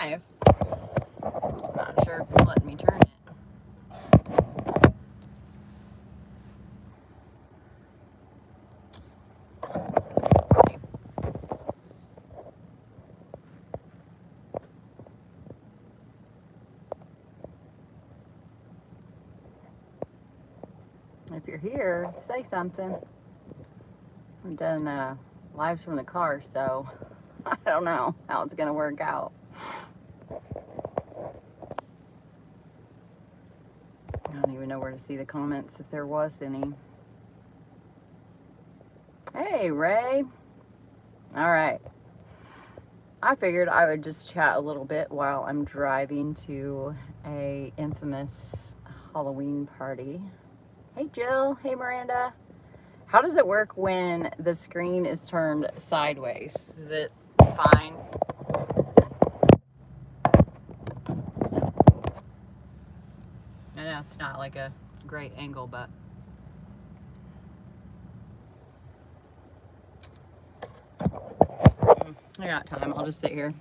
I'm not sure if it's letting me turn it. Let's see. If you're here, say something. I've done lives from the car, so I don't know how it's going to work out. I don't even know where to see the comments if there was any. Hey, Ray. All right. I figured I would just chat a little bit while I'm driving to a infamous Halloween party. Hey, Jill. Hey, Miranda. How does it work when the screen is turned sideways? Is it fine? I know it's not like a great angle, but I got time. I'll just sit here.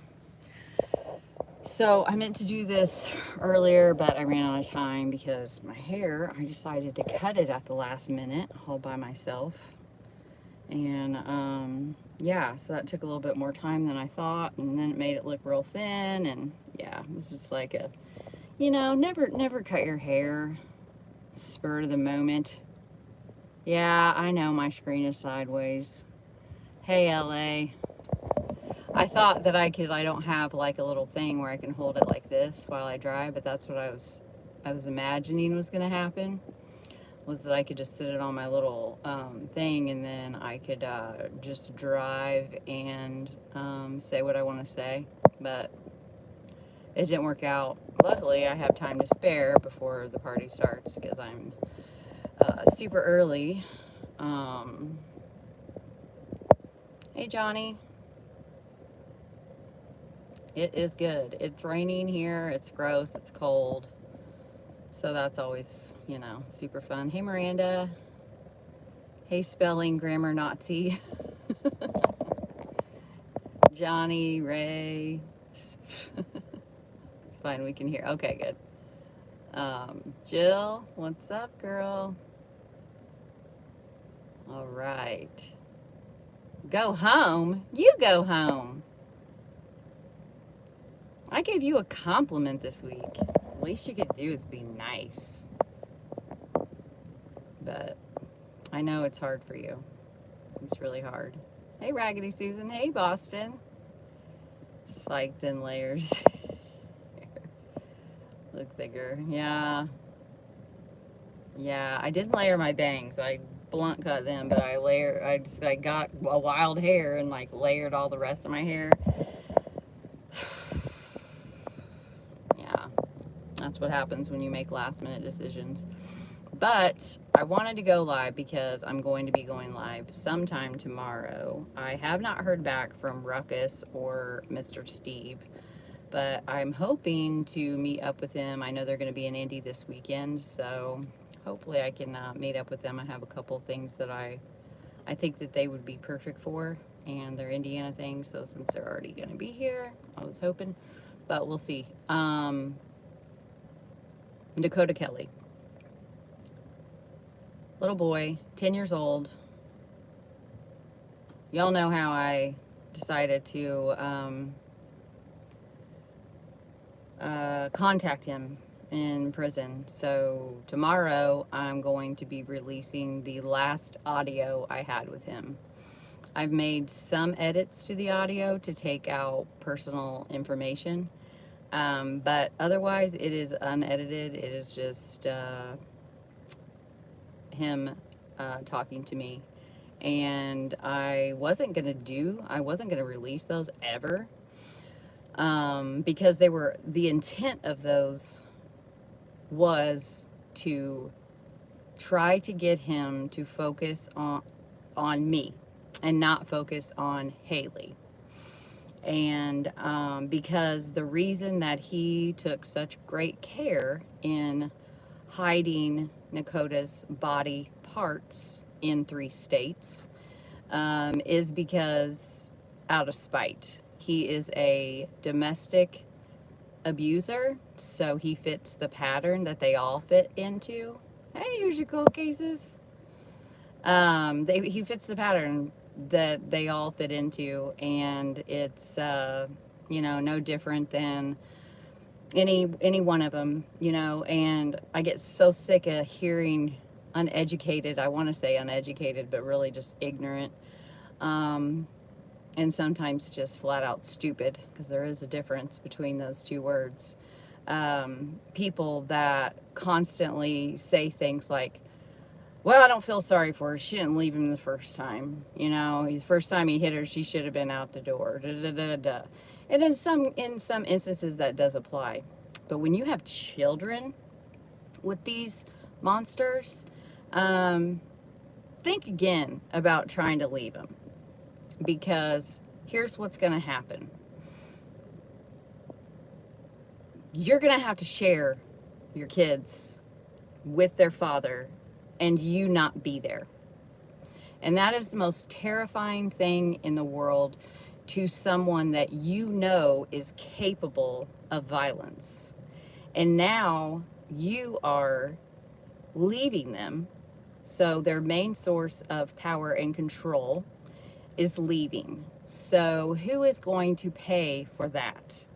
So I meant to do this earlier, but I ran out of time because my hair, I decided to cut it at the last minute all by myself. And yeah, so that took a little bit more time than I thought, and then it made it look real thin. And yeah, it's just like a, never cut your hair spur of the moment. Yeah, I know my screen is sideways. Hey, LA. I thought that I don't have like a little thing where I can hold it like this while I drive, but that's what I was imagining was going to happen, was that I could just sit it on my little thing, and then I could just drive and say what I want to say, but it didn't work out. Luckily, I have time to spare before the party starts because I'm super early. Hey, Johnny. It is good. It's raining here. It's gross. It's cold. So that's always, super fun. Hey, Miranda. Hey, spelling grammar Nazi. Johnny, Ray. It's fine. We can hear. Okay, good. Jill, what's up, girl? All right. Go home? You go home. I gave you a compliment this week. Least you could do is be nice. But I know it's hard for you. It's really hard. Hey, Raggedy Susan. Hey, Boston. Spike thin layers. Look thicker. Yeah. Yeah, I didn't layer my bangs. I blunt cut them, but I got a wild hair and like layered all the rest of my hair. Yeah. That's what happens when you make last minute decisions. But I wanted to go live because I'm going to be going live sometime tomorrow. I have not heard back from Ruckus or Mr. Steve, but I'm hoping to meet up with them. I know they're going to be in Indy this weekend, so hopefully I can meet up with them. I have a couple of things that I think that they would be perfect for, and they're Indiana things, so since they're already going to be here, I was hoping, but we'll see. Dakota Kelly. Little boy, 10 years old. Y'all know how I decided to contact him in prison. So tomorrow I'm going to be releasing the last audio I had with him. I've made some edits to the audio to take out personal information, but otherwise it is unedited. It is just him talking to me. And I wasn't gonna release those ever, because the intent of those was to try to get him to focus on me and not focus on Haley. And because the reason that he took such great care in hiding Nakota's body parts in 3 states is because out of spite. He is a domestic abuser, so he fits the pattern that they all fit into. Hey, here's your cold cases. He fits the pattern that they all fit into, and it's no different than any one of them, and I get so sick of hearing uneducated, I want to say uneducated, but really just ignorant, and sometimes just flat out stupid, because there is a difference between those two words. People that constantly say things like, well, I don't feel sorry for her. She didn't leave him the first time. The first time he hit her, she should have been out the door. Da, da, da, da. And in some instances, that does apply. But when you have children with these monsters, think again about trying to leave them. Because here's what's going to happen. You're going to have to share your kids with their father and you not be there. And that is the most terrifying thing in the world to someone that is capable of violence. And now you are leaving them. So their main source of power and control is leaving. So who is going to pay for that?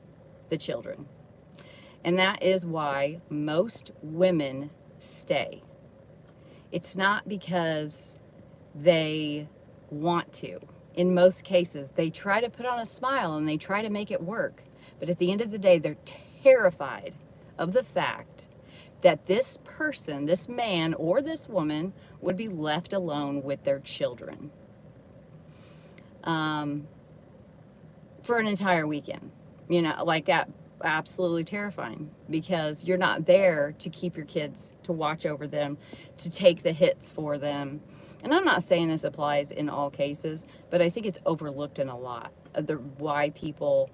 The children. And that is why most women stay. It's not because they want to. In most cases, they try to put on a smile and they try to make it work. But at the end of the day, they're terrified of the fact that this person, this man or this woman, would be left alone with their children for an entire weekend. Like that. Absolutely terrifying, because you're not there to keep your kids, to watch over them, to take the hits for them. And I'm not saying this applies in all cases, but I think it's overlooked in a lot of why people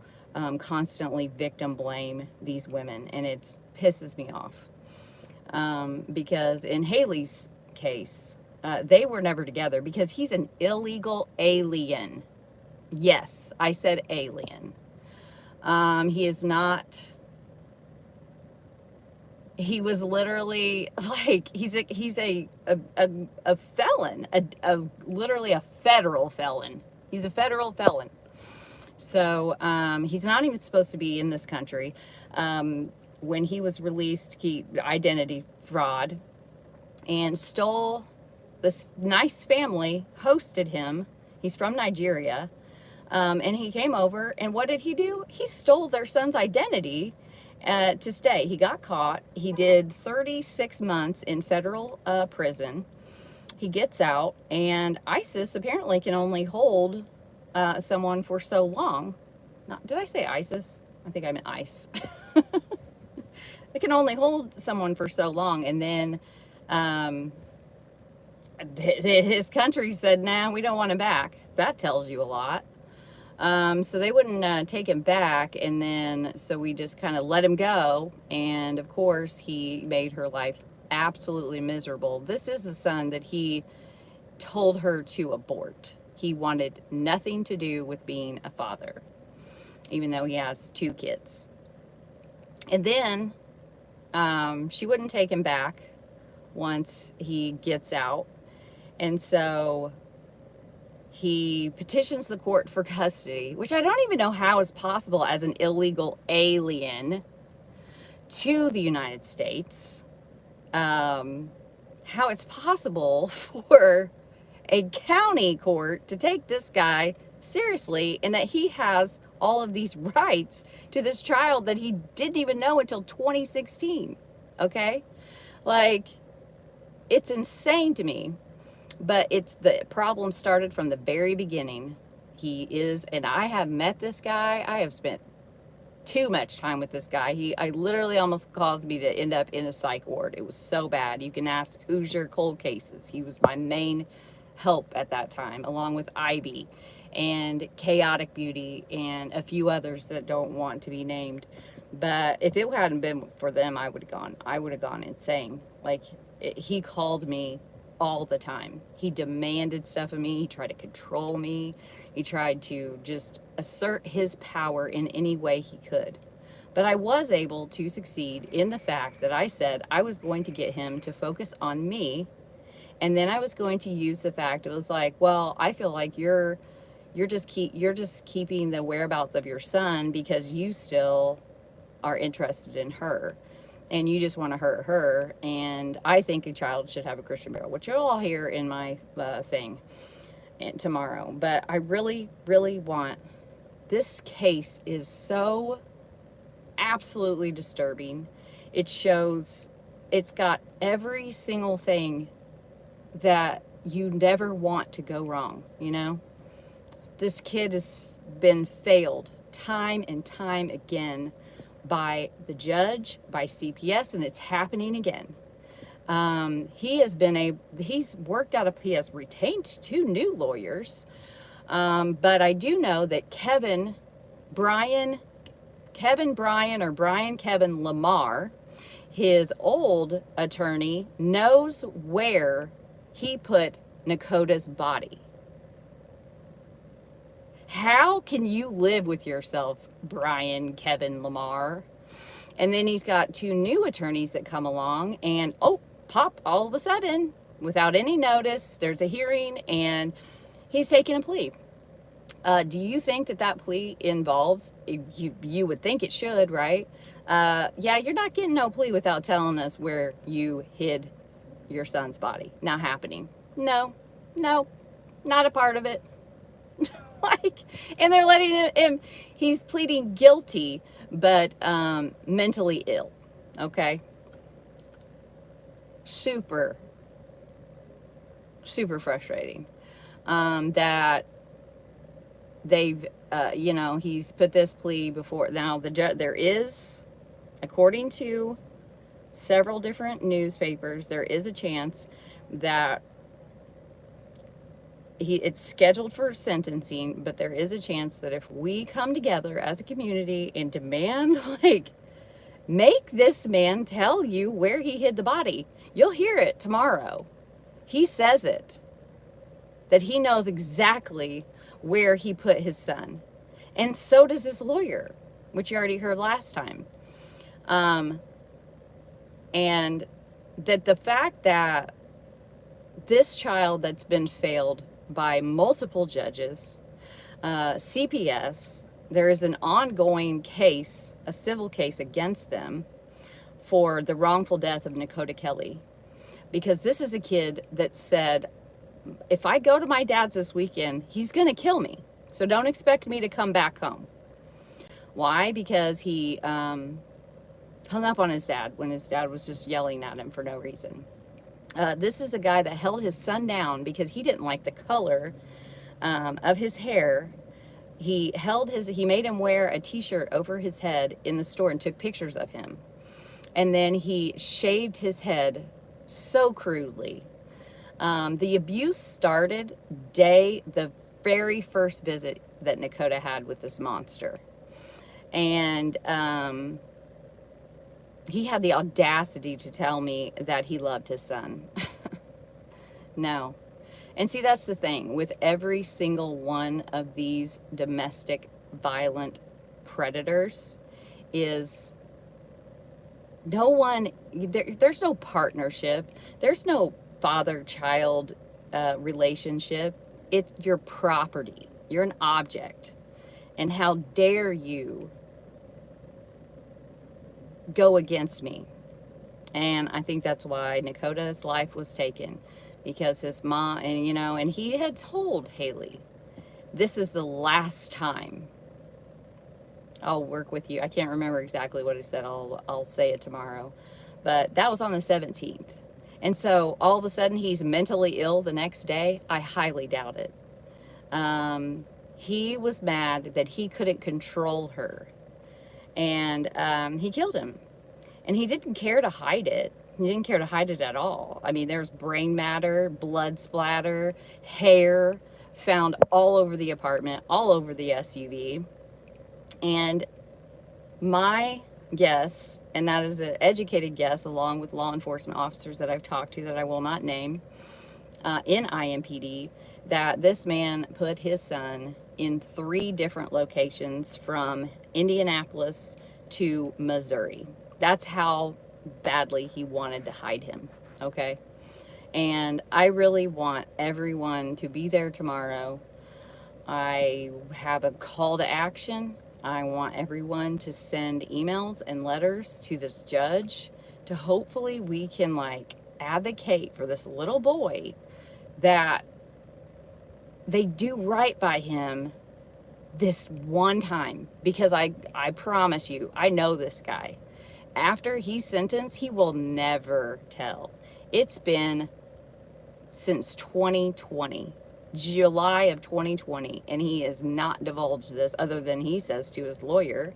constantly victim blame these women, and it pisses me off. Because in Haley's case, they were never together because he's an illegal alien. Yes, I said alien. He is not, he was literally like, he's a felon, literally a federal felon. He's a federal felon. So, he's not even supposed to be in this country. When he was released, he identity fraud and stole this nice family, hosted him. He's from Nigeria. And he came over, and what did he do? He stole their son's identity to stay. He got caught. He did 36 months in federal prison. He gets out, and ISIS apparently can only hold someone for so long. Did I say ISIS? I think I meant ICE. They can only hold someone for so long, and then his country said, nah, we don't want him back. That tells you a lot. So they wouldn't take him back, and then so we just kind of let him go, and of course he made her life absolutely miserable. This is the son that he told her to abort. He wanted nothing to do with being a father, even though he has 2 kids. And then she wouldn't take him back once he gets out, and so he petitions the court for custody, which I don't even know how is possible as an illegal alien to the United States. How it's possible for a county court to take this guy seriously, and that he has all of these rights to this child that he didn't even know until 2016. Okay? Like, it's insane to me. But the problem started from the very beginning. And I have met this guy. I have spent too much time with this guy. I literally almost caused me to end up in a psych ward. It was so bad. You can ask Hoosier Cold Cases. He was my main help at that time, along with Ivy and Chaotic Beauty and a few others that don't want to be named. But if it hadn't been for them, I would have gone insane. Like, he called me all the time. He demanded stuff of me. He tried to control me. He tried to just assert his power in any way he could. But I was able to succeed in the fact that I said I was going to get him to focus on me, and then I was going to use the fact it was like, well, I feel like you're just keeping the whereabouts of your son because you still are interested in her and you just want to hurt her. And I think a child should have a Christian burial, which you'll all hear in my thing tomorrow. But I really, really want, this case is so absolutely disturbing. It shows, it's got every single thing that you never want to go wrong, you know? This kid has been failed time and time again by the judge, by CPS, and it's happening again. He's worked out he has retained 2 new lawyers. But I do know that Kevin Bryan or Brian Kevin Lamar, his old attorney, knows where he put Nakota's body. How can you live with yourself, Brian Kevin Lamar? And then he's got 2 new attorneys that come along, and pop, all of a sudden, without any notice, there's a hearing and he's taking a plea. Do you think that plea involves, you would think it should, right? Yeah, you're not getting no plea without telling us where you hid your son's body. Not happening. No, not a part of it. And they're letting him, he's pleading guilty, but mentally ill. Okay. Super frustrating. That they've, he's put this plea before. Now, there is, according to several different newspapers, there is a chance that it's scheduled for sentencing, but there is a chance that if we come together as a community and demand, make this man tell you where he hid the body, you'll hear it tomorrow. He says it, that he knows exactly where he put his son. And so does his lawyer, which you already heard last time. And that the fact that this child that's been failed by multiple judges, CPS, there is an ongoing case, a civil case against them for the wrongful death of Nakota Kelly. Because this is a kid that said, if I go to my dad's this weekend, he's going to kill me. So don't expect me to come back home. Why? Because he hung up on his dad when his dad was just yelling at him for no reason. This is a guy that held his son down because he didn't like the color of his hair. He made him wear a t-shirt over his head in the store and took pictures of him. And then he shaved his head so crudely. The abuse started the very first visit that Nakota had with this monster. And he had the audacity to tell me that he loved his son. No. And see, that's the thing with every single one of these domestic violent predators is there's no partnership. There's no father-child relationship. It's your property. You're an object. And how dare you go against me? And I think that's why Nakota's life was taken, because his mom, and he had told Haley, this is the last time I'll work with you. I can't remember exactly what he said. I'll say it tomorrow. But that was on the 17th. And so all of a sudden he's mentally ill the next day. I highly doubt it. He was mad that he couldn't control her. And he killed him. And he didn't care to hide it. He didn't care to hide it at all. I mean, there's brain matter, blood splatter, hair found all over the apartment, all over the SUV. And my guess, and that is an educated guess along with law enforcement officers that I've talked to that I will not name in IMPD, that this man put his son in 3 different locations from Indianapolis to Missouri. That's how badly he wanted to hide him, okay? And I really want everyone to be there tomorrow. I have a call to action. I want everyone to send emails and letters to this judge to hopefully we can like advocate for this little boy, that they do right by him this one time, because I promise you, I know this guy. After he's sentenced, he will never tell. It's been since 2020, July of 2020, and he has not divulged this other than he says to his lawyer.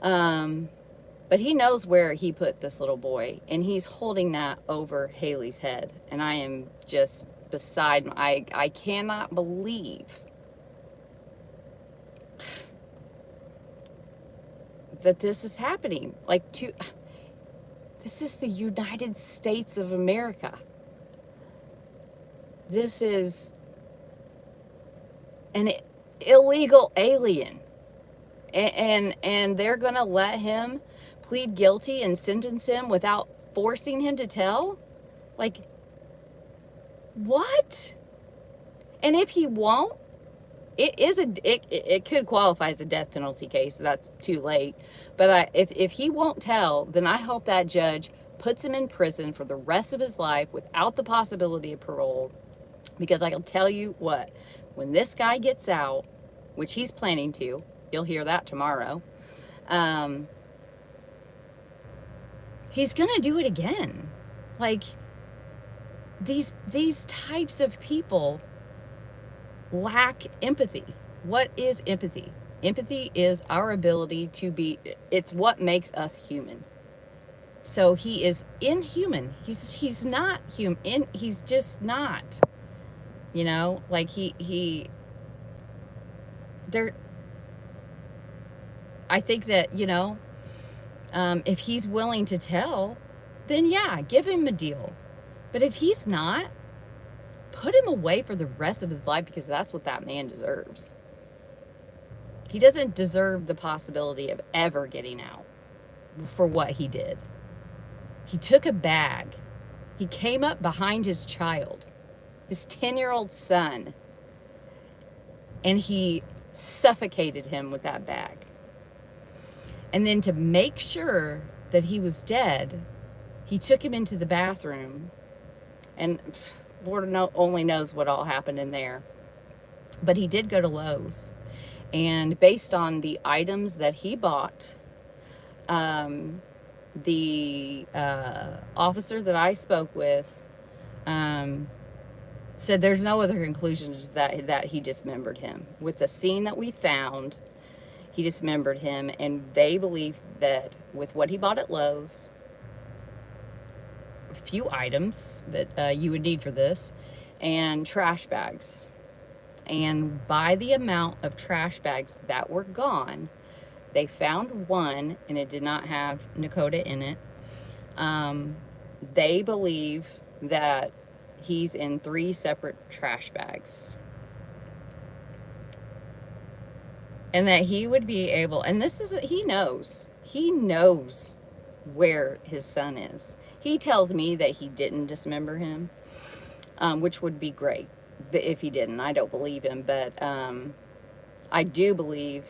But he knows where he put this little boy, and he's holding that over Haley's head. And I am just beside, I cannot believe that this is happening. Like, this is the United States of America. This is an illegal alien. And they're going to let him plead guilty and sentence him without forcing him to tell? Like, what? And if he won't, it could qualify as a death penalty case. So that's too late. But if he won't tell, then I hope that judge puts him in prison for the rest of his life without the possibility of parole. Because I can tell you what, when this guy gets out, which he's planning to, you'll hear that tomorrow, he's gonna do it again. Like, these types of people lack empathy. What is empathy? Empathy is our ability to be, it's what makes us human. So he is inhuman. He's not human. He's just not. You know, like I think that, you know, if he's willing to tell, then yeah, give him a deal. But if he's not, put him away for the rest of his life, because that's what that man deserves. He doesn't deserve the possibility of ever getting out for what he did. He took a bag. He came up behind his child, his 10-year-old son, and he suffocated him with that bag. And then to make sure that he was dead, he took him into the bathroom, and Lord only knows what all happened in there. But he did go to Lowe's, and based on the items that he bought, the officer that I spoke with said there's no other conclusions that he dismembered him. With the scene that we found, he dismembered him, and they believe that with what he bought at Lowe's, a few items that you would need for this, and trash bags. And by the amount of trash bags that were gone, they found one, and it did not have Nakota in it. They believe that he's in 3 separate trash bags. And that he would be able, and this is, he knows where his son is. He tells me that he didn't dismember him, which would be great. But if he didn't, I don't believe him. But I do believe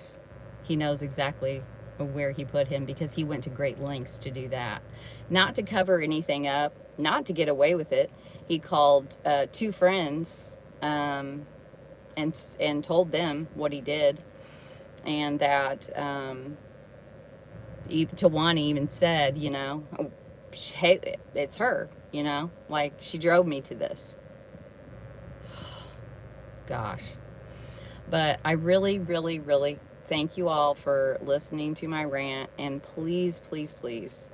he knows exactly where he put him, because he went to great lengths to do that. Not to cover anything up, not to get away with it. He called 2 friends and told them what he did. And that Tawana even said, you know, hey, it's her, you know, like, she drove me to this. Gosh. But I really, really, really thank you all for listening to my rant, and please, please, please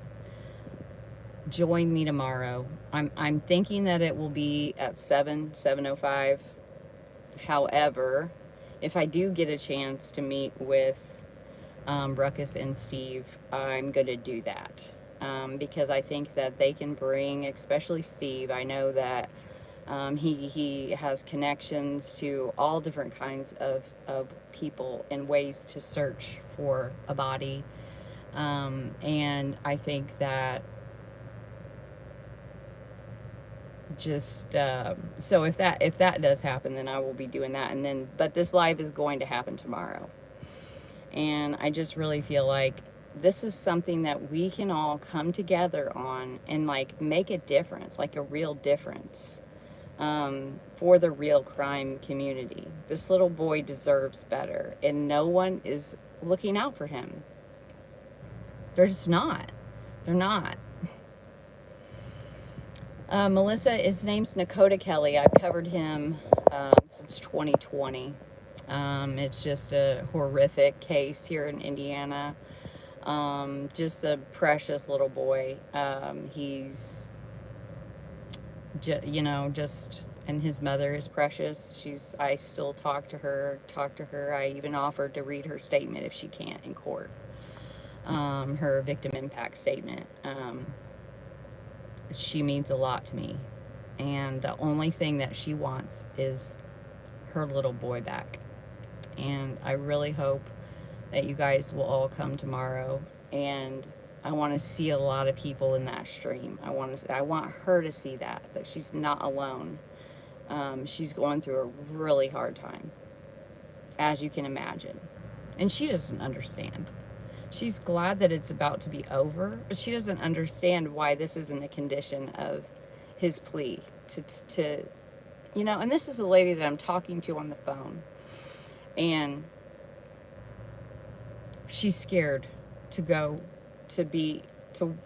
join me tomorrow. I'm thinking that it will be at 7:05. However, if I do get a chance to meet with Ruckus and Steve, I'm going to do that, because I think that they can bring, especially Steve. I know that He has connections to all different kinds of people and ways to search for a body. And I think that just so if that does happen, then I will be doing that. And then, but this live is going to happen tomorrow, and I just really feel like this is something that we can all come together on and like make a difference, like a real difference, for the real crime community. This little boy deserves better, and no one is looking out for him. They're just not. They're not. Melissa, his name's Nakota Kelly. I've covered him since 2020. It's just a horrific case here in Indiana. Just a precious little boy. He's, just, and his mother is precious. I still talk to her. I even offered to read her statement if she can't in court. Her victim impact statement. She means a lot to me, and the only thing that she wants is her little boy back. And I really hope that you guys will all come tomorrow, and I want to see a lot of people in that stream. I want her to see that she's not alone. She's going through a really hard time, as you can imagine, and she doesn't understand. She's glad that it's about to be over, but she doesn't understand why this isn't a condition of his plea to and this is a lady that I'm talking to on the phone, and she's scared to go to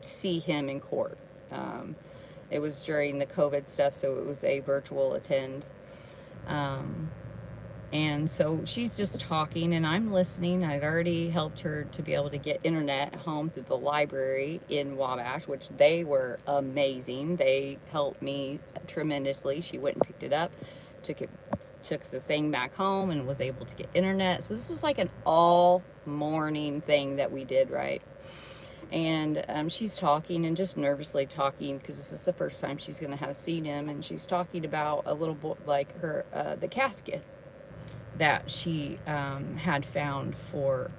see him in court. It was during the COVID stuff, so it was a virtual attend. And so she's just talking and I'm listening. I'd already helped her to be able to get internet home through the library in Wabash, which they were amazing. They helped me tremendously. She went and picked it up, took the thing back home and was able to get internet. So this was like an all morning thing that we did, right? And she's talking and just nervously talking because this is the first time she's going to have seen him. And she's talking about a little boy, like her, the casket that she had found for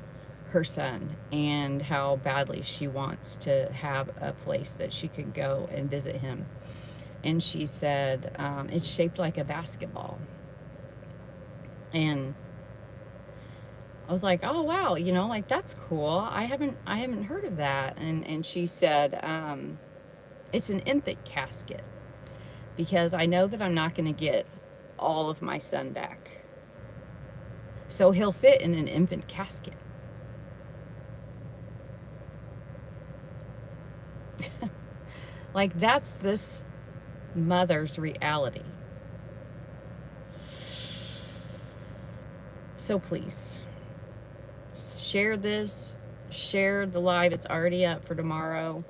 her son, and how badly she wants to have a place that she could go and visit him. And she said it's shaped like a basketball. And I was like, oh wow, like that's cool. I haven't heard of that. And she said it's an infant casket because I know that I'm not going to get all of my son back. So he'll fit in an infant casket. Like, that's this mother's reality. So please, share this. Share the live. It's already up for tomorrow.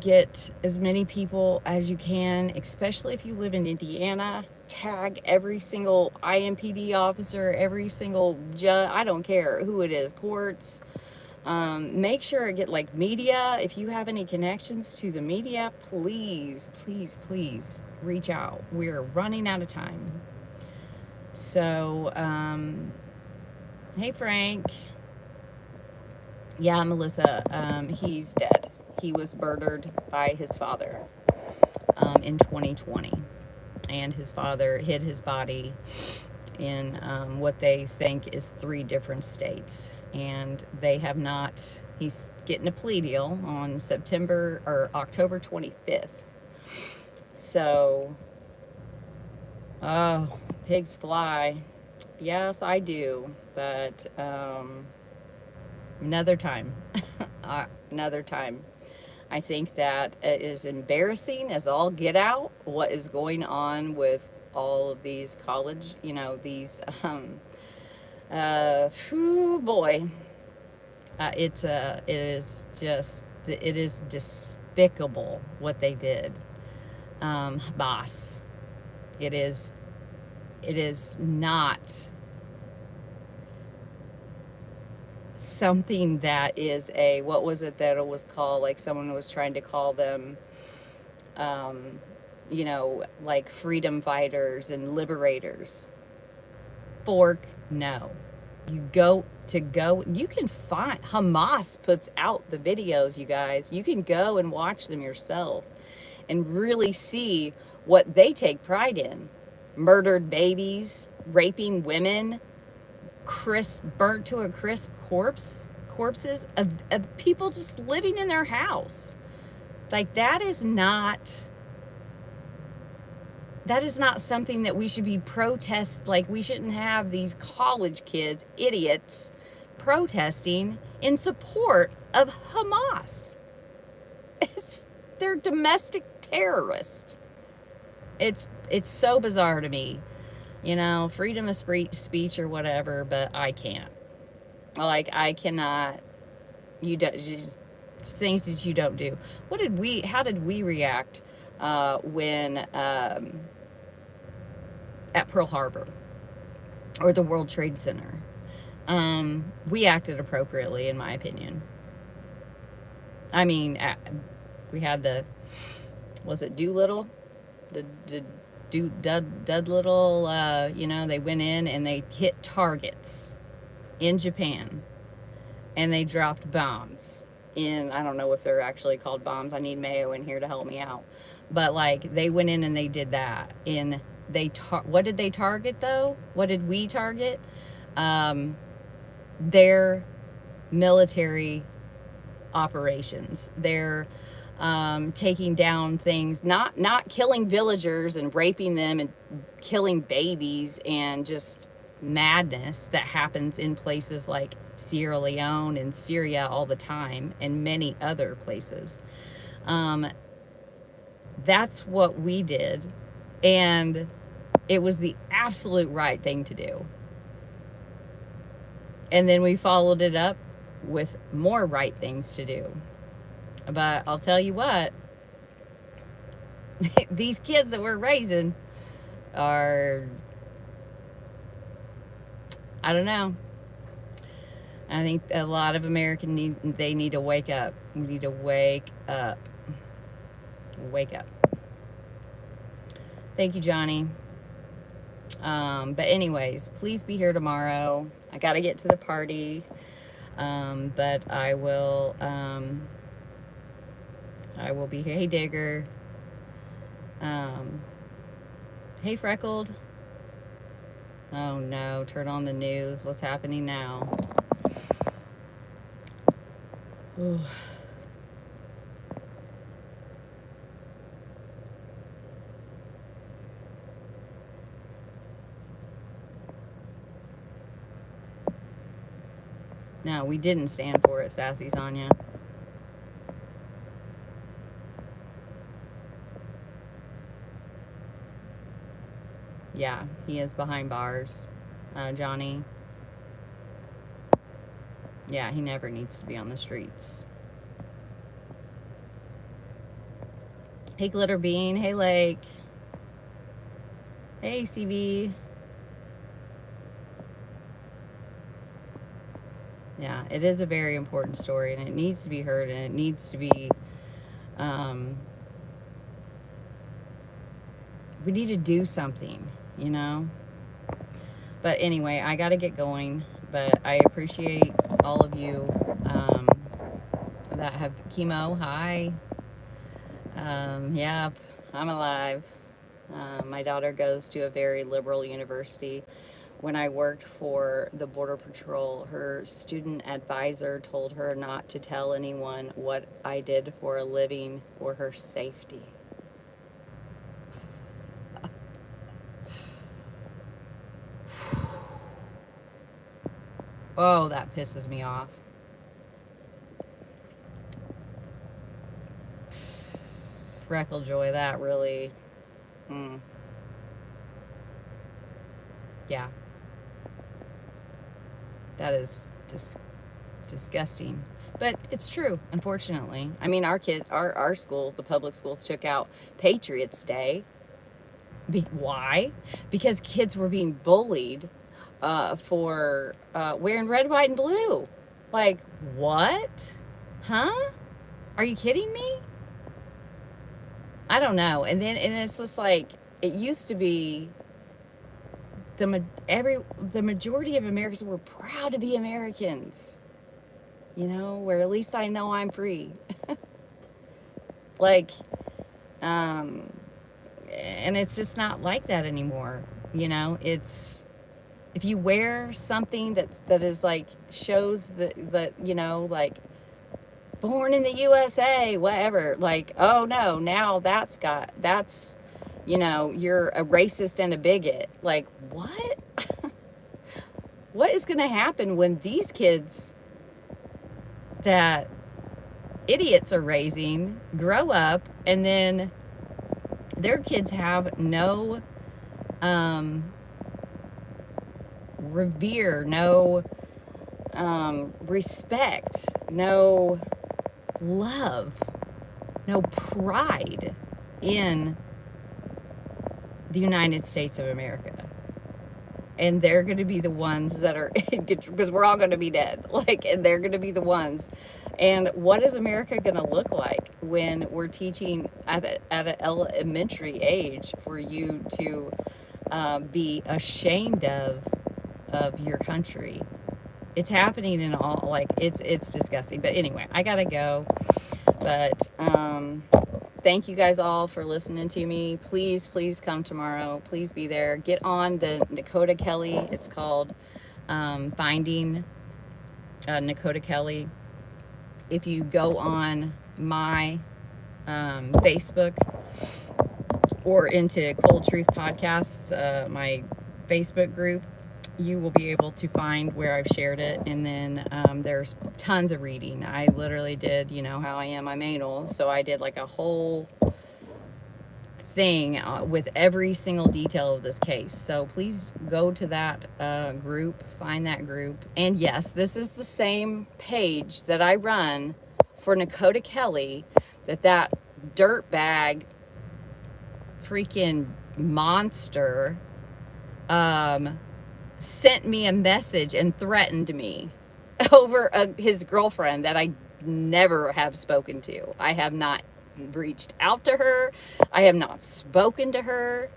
Get as many people as you can, especially if you live in Indiana. Tag every single IMPD officer, every single judge, I don't care who it is, courts. Make sure get like media. If you have any connections to the media, please, please, please reach out. We're running out of time. So, hey Frank. Yeah, Melissa, he's dead. He was murdered by his father in 2020. And his father hid his body in what they think is 3 different states. And they have not, he's getting a plea deal on October 25th. So, oh, pigs fly. Yes, I do. But another time. Another time. I think that it is embarrassing as all get out what is going on with all of these college, these, boy, it is despicable what they did. Boss, it is not something that is a, what was it that it was called? Like someone was trying to call them, um, you know, like freedom fighters and liberators. Fork, no. You can find, Hamas puts out the videos, you guys. You can go and watch them yourself and really see what they take pride in. Murdered babies, raping women, burnt to a crisp corpses of people just living in their house. Like that is not something that we should be like we shouldn't have these college kids, idiots, protesting in support of Hamas. They're domestic terrorists. It's so bizarre to me. You know, freedom of speech or whatever, but I can't. Like I cannot. Just things that you don't do. How did we react when at Pearl Harbor or the World Trade Center? We acted appropriately, in my opinion. I mean, we had was it Doolittle? Doolittle, you know, they went in and they hit targets in Japan and they dropped bombs I don't know if they're actually called bombs. I need Mayo in here to help me out. But like they went in and they did that. What did they target though? What did we target? Their military operations. Their taking down things, not killing villagers and raping them and killing babies and just madness that happens in places like Sierra Leone and Syria all the time and many other places. That's what we did, and it was the absolute right thing to do. And then we followed it up with more right things to do. But I'll tell you what, these kids that we're raising are, I don't know. I think a lot of Americans need to wake up. We need to wake up. Wake up. Thank you, Johnny. But anyways, please be here tomorrow. I got to get to the party. But I will be here. Hey, Digger. Hey, Freckled. Oh, no. Turn on the news. What's happening now? Ooh. No, we didn't stand for it, Sassy Sonia. Yeah, he is behind bars, Johnny. Yeah, he never needs to be on the streets. Hey, Glitter Bean. Hey, Lake. Hey, CB. Yeah, it is a very important story, and it needs to be heard, and it needs to be, we need to do something, you know? But anyway, I got to get going, but I appreciate all of you that have chemo. Hi. Yeah, I'm alive. My daughter goes to a very liberal university. When I worked for the Border Patrol, her student advisor told her not to tell anyone what I did for a living for her safety. Oh, that pisses me off. Freckle Joy, that really... Yeah. That is disgusting. But it's true, unfortunately. I mean, our kids, our schools, the public schools, took out Patriots Day. Why? Because kids were being bullied for wearing red, white, and blue. Like, what? Huh? Are you kidding me? I don't know. And it's just like, it used to be the majority of Americans were proud to be Americans. You know, where at least I know I'm free. Like, um, and it's just not like that anymore. You know, it's, if you wear something that is like, shows that, you know, like, born in the USA, whatever, like, oh no, now that's, you know, you're a racist and a bigot. Like, what? What is going to happen when these kids that idiots are raising grow up, and then their kids have no revere, no respect, no love, no pride in the United States of America? And they're going to be the ones that are, because we're all going to be dead, like, and they're going to be the ones. And what is America going to look like when we're teaching at an elementary age for you to be ashamed of your country? It's happening in all, like, it's disgusting. But anyway, I gotta go. But thank you guys all for listening to me. Please come tomorrow. Please be there. Get on the Nakota Kelly. It's called Finding Nakota Kelly. If you go on my Facebook or into Cold Truth Podcasts, my Facebook group, you will be able to find where I've shared it. And then there's tons of reading. I literally did, you know how I am, I'm anal, so I did like a whole thing with every single detail of this case. So please go to that group, find that group. And yes, this is the same page that I run for Nakota Kelly, that dirtbag freaking monster sent me a message and threatened me over his girlfriend that I never have spoken to. I have not reached out to her. I have not spoken to her.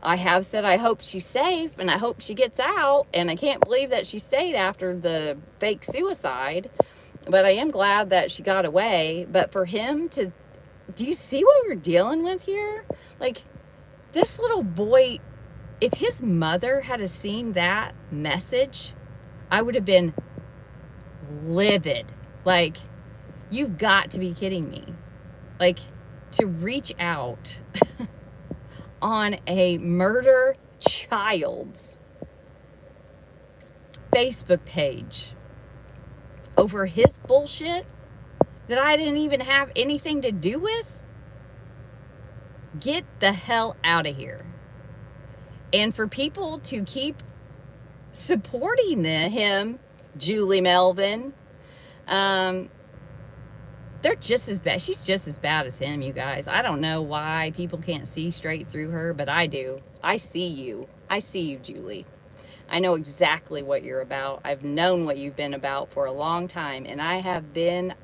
I have said I hope she's safe and I hope she gets out, and I can't believe that she stayed after the fake suicide, but I am glad that she got away. But for him to, do you see what we're dealing with here? Like, this little boy, if his mother had seen that message, I would have been livid. Like, you've got to be kidding me. Like, to reach out on a murder child's Facebook page over his bullshit that I didn't even have anything to do with? Get the hell out of here. And for people to keep supporting him, Julie Melvin, they're just as bad. She's just as bad as him, you guys. I don't know why people can't see straight through her, but I do. I see you. I see you, Julie. I know exactly what you're about. I've known what you've been about for a long time, and I have been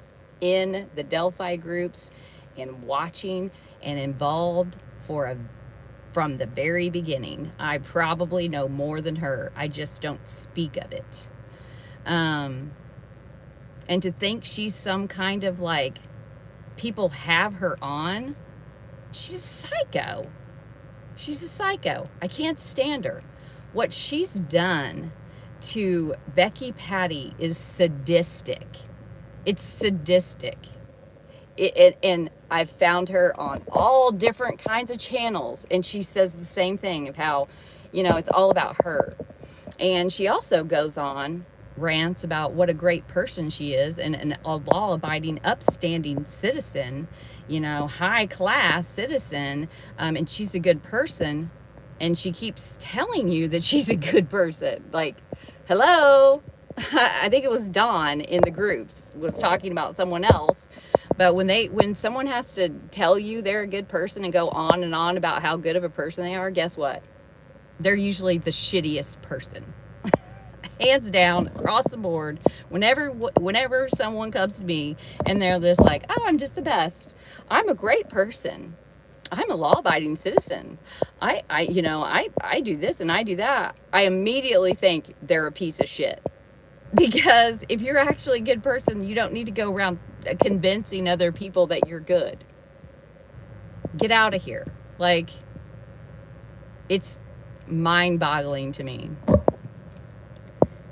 in the Delphi groups and watching and involved from the very beginning. I probably know more than her. I just don't speak of it. And to think she's some kind of, like, people have her on, she's a psycho. She's a psycho. I can't stand her. What she's done to Becky Patty is sadistic. It's sadistic. And I've found her on all different kinds of channels, and she says the same thing of how, you know, it's all about her. And she also goes on, rants about what a great person she is, and a law-abiding, upstanding citizen, you know, high-class citizen, and she's a good person, and she keeps telling you that she's a good person. Like, hello? I think it was Dawn in the groups was talking about someone else, but when someone has to tell you they're a good person and go on and on about how good of a person they are, guess what? They're usually the shittiest person. hands down, across the board. Whenever someone comes to me and they're just like, oh, I'm just the best. I'm a great person. I'm a law-abiding citizen. I do this and I do that. I immediately think they're a piece of shit. Because if you're actually a good person, you don't need to go around convincing other people that you're good. Get out of here. Like, it's mind-boggling to me.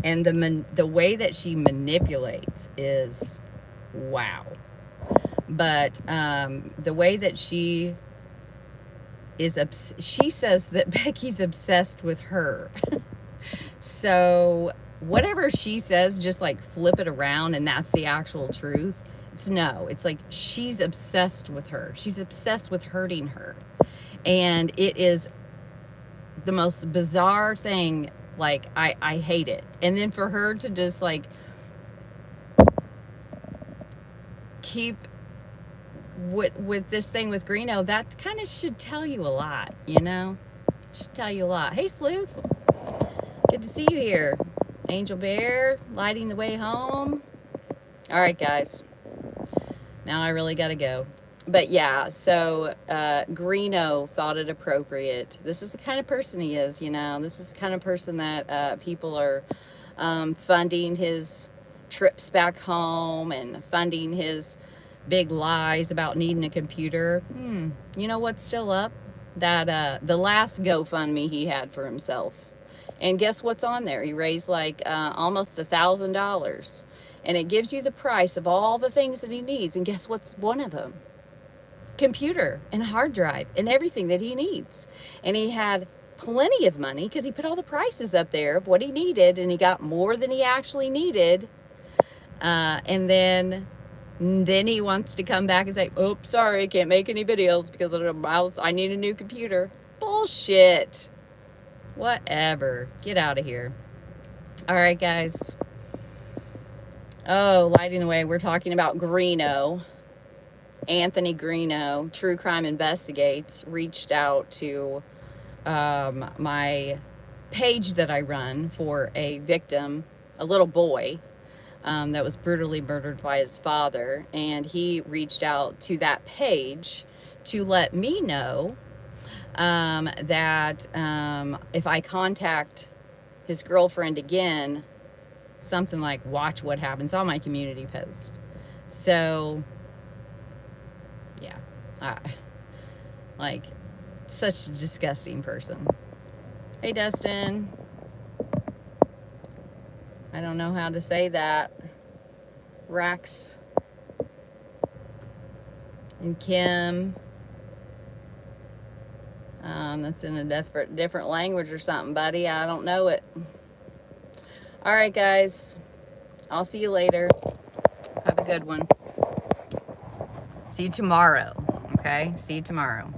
And the way that she manipulates is wow. But the way that she is, she says that Becky's obsessed with her. So whatever she says, just like flip it around and that's the actual truth. It's like she's obsessed with her. She's obsessed with hurting her. And it is the most bizarre thing. Like, I hate it. And then for her to just like keep with this thing with Greeno, that kind of should tell you a lot, you know? Should tell you a lot. Hey, Sleuth. Good to see you here. Angel Bear, lighting the way home. All right, guys. Now I really got to go. But yeah, so Greeno thought it appropriate. This is the kind of person he is, you know. This is the kind of person that people are funding his trips back home and funding his big lies about needing a computer. You know what's still up? That the last GoFundMe he had for himself. And guess what's on there? He raised like almost $1,000. And it gives you the price of all the things that he needs. And guess what's one of them? Computer and hard drive and everything that he needs. And he had plenty of money because he put all the prices up there of what he needed, and he got more than he actually needed. And then he wants to come back and say, "Oh, sorry, I can't make any videos because of the mouse. I need a new computer." Bullshit. Whatever. Get out of here. All right, guys. Oh, lighting the way. We're talking about Greeno. Anthony Greeno, True Crime Investigates, reached out to my page that I run for a victim, a little boy that was brutally murdered by his father. And he reached out to that page to let me know that if I contact his girlfriend again, something like watch what happens on my community post. So yeah, like such a disgusting person. Hey, Dustin. I don't know how to say that. Rax and Kim. That's in a different language or something, buddy. I don't know it. All right, guys. I'll see you later. Have a good one. See you tomorrow. Okay? See you tomorrow.